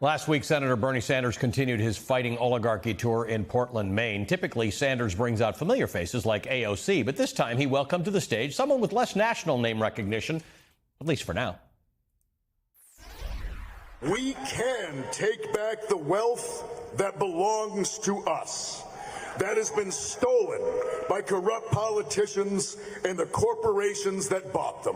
Last week, Senator Bernie Sanders continued his fighting oligarchy tour in Portland, Maine. Typically, Sanders brings out familiar faces like AOC, but this time he welcomed to the stage someone with less national name recognition, at least for now. We can take back the wealth that belongs to us, that has been stolen by corrupt politicians and the corporations that bought them.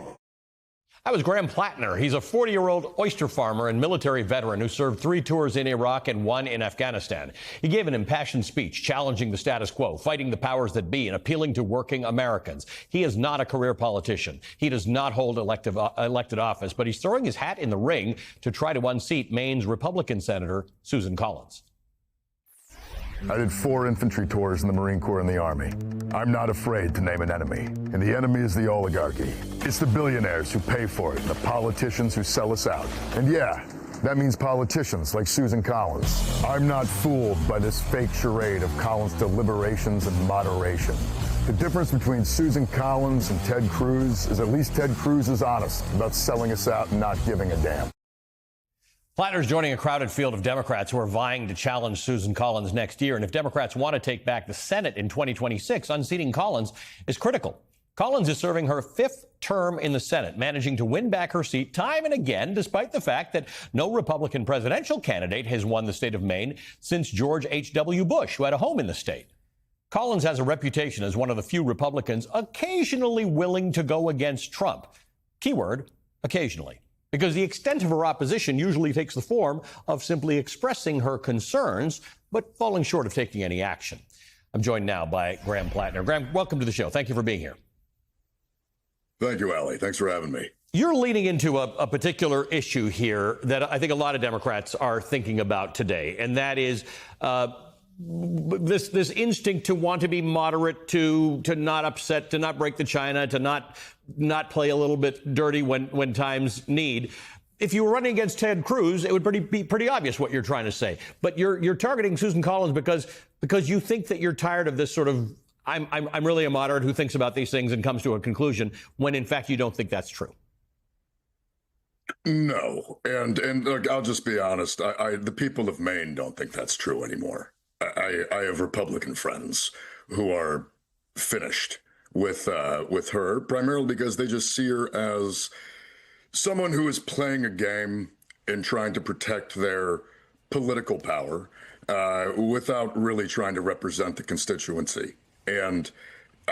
That was Graham Plattner. He's a 40-year-old oyster farmer and military veteran who served 3 tours in Iraq and 1 in Afghanistan. He gave an impassioned speech challenging the status quo, fighting the powers that be, and appealing to working Americans. He is not a career politician. He does not hold elected office, but he's throwing his hat in the ring to try to unseat Maine's Republican Senator Susan Collins. I did 4 infantry tours in the Marine Corps and the Army. I'm not afraid to name an enemy, and the enemy is the oligarchy. It's the billionaires who pay for it, and the politicians who sell us out. And yeah, that means politicians like Susan Collins. I'm not fooled by this fake charade of Collins' deliberations and moderation. The difference between Susan Collins and Ted Cruz is at least Ted Cruz is honest about selling us out and not giving a damn. Plattner's joining a crowded field of Democrats who are vying to challenge Susan Collins next year. And if Democrats want to take back the Senate in 2026, unseating Collins is critical. Collins is serving her 5th term in the Senate, managing to win back her seat time and again, despite the fact that no Republican presidential candidate has won the state of Maine since George H.W. Bush, who had a home in the state. Collins has a reputation as one of the few Republicans occasionally willing to go against Trump. Keyword, occasionally. Because the extent of her opposition usually takes the form of simply expressing her concerns, but falling short of taking any action. I'm joined now by Graham Plattner. Graham, welcome to the show. Thank you for being here. Thank you, Ali. Thanks for having me. You're leading into a particular issue here that I think a lot of Democrats are thinking about today, and that is this instinct to want to be moderate, to not upset, to not break the china, to not play a little bit dirty when times need. If you were running against Ted Cruz, it would be pretty obvious what you're trying to say. But you're targeting Susan Collins because you think that you're tired of this sort of I'm really a moderate who thinks about these things and comes to a conclusion, when in fact you don't think that's true. No, and look, I'll just be honest. The people of Maine don't think that's true anymore. I have Republican friends who are finished with her, primarily because they just see her as someone who is playing a game and trying to protect their political power without really trying to represent the constituency. And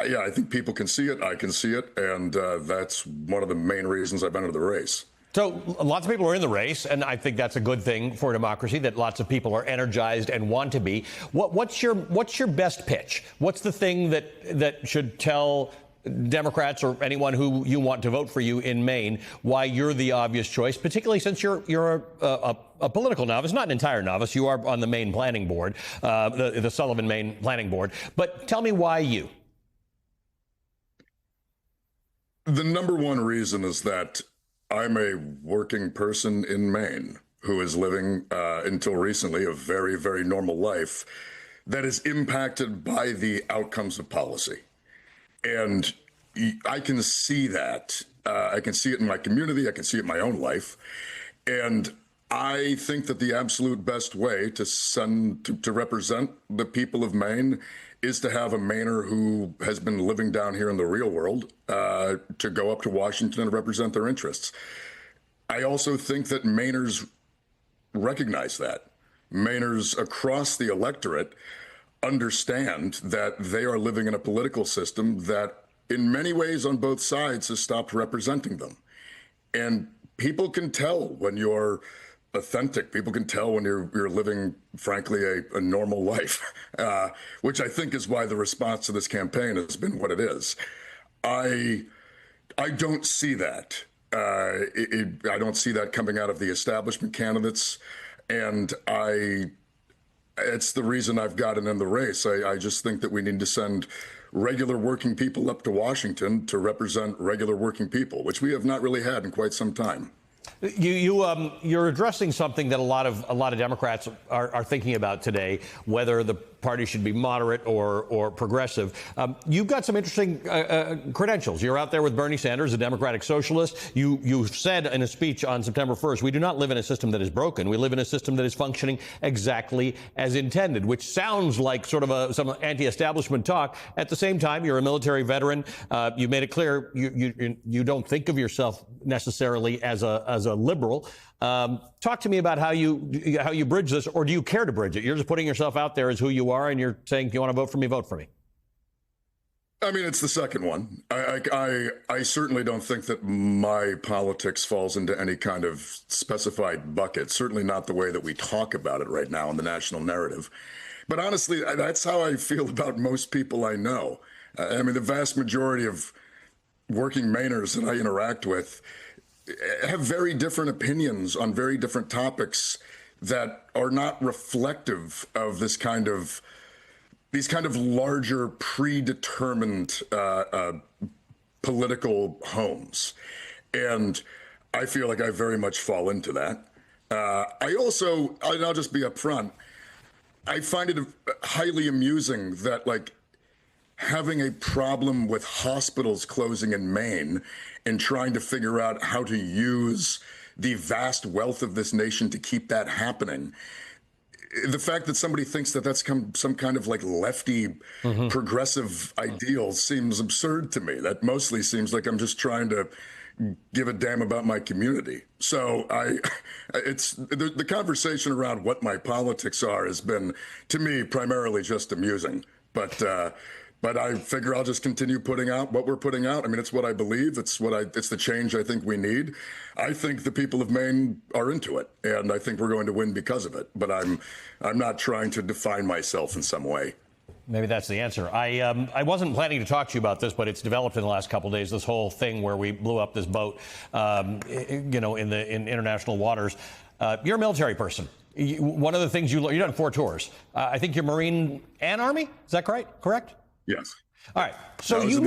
yeah, I think people can see it. I can see it. And that's one of the main reasons I've entered the race. So lots of people are in the race, and I think that's a good thing for democracy, that lots of people are energized and want to be. What's your best pitch? What's the thing that should tell Democrats or anyone who you want to vote for you in Maine why you're the obvious choice, particularly since you're a political novice, not an entire novice. You are on the Maine Planning Board, the Sullivan Maine Planning Board. But tell me why you. The number one reason is that I'm a working person in Maine who is living, until recently, a very, very normal life that is impacted by the outcomes of policy. And I can see that. I can see it in my community. I can see it in my own life. And I think that the absolute best way to represent the people of Maine is to have a Mainer who has been living down here in the real world to go up to Washington and represent their interests. I also think that Mainers recognize that. Mainers across the electorate understand that they are living in a political system that in many ways on both sides has stopped representing them. And people can tell when you're authentic. People can tell when you're living, frankly, a normal life, which I think is why the response to this campaign has been what it is. I don't see that. I don't see that coming out of the establishment candidates, and it's the reason I've gotten in the race. I just think that we need to send regular working people up to Washington to represent regular working people, which we have not really had in quite some time. You're addressing something that a lot of Democrats are thinking about today, whether the party should be moderate or progressive. You've got some interesting credentials. You're out there with Bernie Sanders, a Democratic socialist. You said in a speech on September 1st, we do not live in a system that is broken. We live in a system that is functioning exactly as intended, which sounds like sort of some anti-establishment talk. At the same time, you're a military veteran. You made it clear you don't think of yourself necessarily as a liberal. Talk to me about how you bridge this, or do you care to bridge it? You're just putting yourself out there as who you are, and you're saying, if you want to vote for me, vote for me. I mean, it's the second one. I certainly don't think that my politics falls into any kind of specified bucket, certainly not the way that we talk about it right now in the national narrative. But honestly, that's how I feel about most people I know. I mean, the vast majority of working Mainers that I interact with have very different opinions on very different topics that are not reflective of these kind of larger predetermined political homes. And I feel like I very much fall into that. I'll just be upfront, I find it highly amusing that, like, having a problem with hospitals closing in Maine and trying to figure out how to use the vast wealth of this nation to keep that happening. The fact that somebody thinks that that's some kind of like lefty progressive ideal seems absurd to me. That mostly seems like I'm just trying to give a damn about my community. So it's the conversation around what my politics are has been, to me, primarily just amusing. But I figure I'll just continue putting out what we're putting out. I mean, it's what I believe. It's the change I think we need. I think the people of Maine are into it, and I think we're going to win because of it. But I'm not trying to define myself in some way. Maybe that's the answer. I wasn't planning to talk to you about this, but it's developed in the last couple of days, this whole thing where we blew up this boat, in international waters. You're a military person. One of the things you've done 4 tours. I think you're Marine and Army. Is that correct? Yes. All right. So you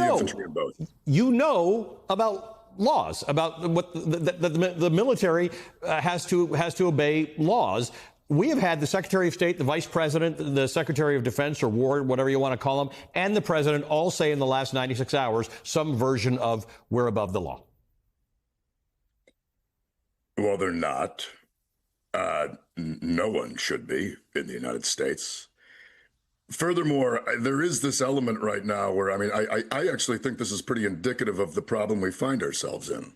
know about laws, about what the military has to obey laws. We have had the Secretary of State, the Vice President, the Secretary of Defense or War, whatever you want to call them, and the President all say in the last 96 hours some version of we're above the law. Well, they're not. No one should be in the United States. Furthermore, there is this element right now where, I mean, I actually think this is pretty indicative of the problem we find ourselves in,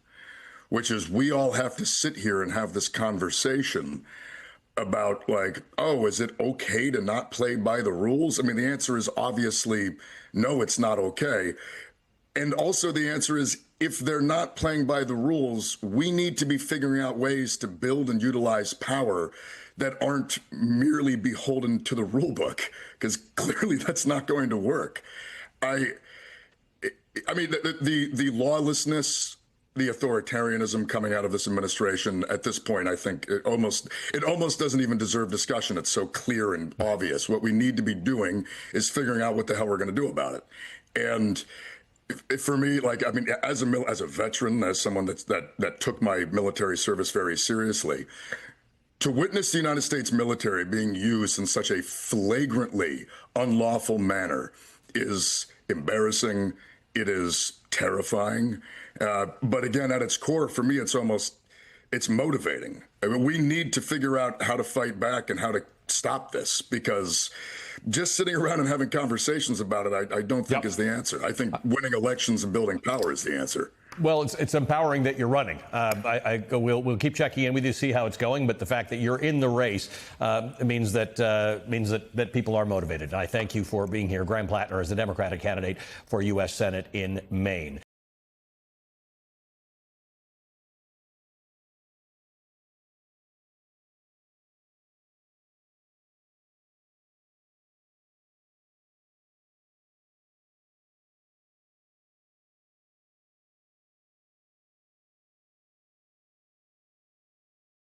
which is we all have to sit here and have this conversation about, like, oh, is it okay to not play by the rules? I mean, the answer is obviously no, it's not okay. And also the answer is, if they're not playing by the rules, we need to be figuring out ways to build and utilize power that aren't merely beholden to the rule book, because clearly that's not going to work. I mean, the lawlessness, the authoritarianism coming out of this administration at this point, I think it almost doesn't even deserve discussion. It's so clear and obvious. What we need to be doing is figuring out what the hell we're going to do about it. And for me, like, I mean, as a veteran, as someone that took my military service very seriously, to witness the United States military being used in such a flagrantly unlawful manner is embarrassing. It is terrifying. But again, at its core, for me, it's motivating. I mean, we need to figure out how to fight back and how to stop this, because just sitting around and having conversations about it, I don't think is the answer. I think winning elections and building power is the answer. Well, it's empowering that you're running. We'll keep checking in with you to see how it's going, but the fact that you're in the race means that people are motivated. I thank you for being here. Graham Plattner is the Democratic candidate for U.S. Senate in Maine.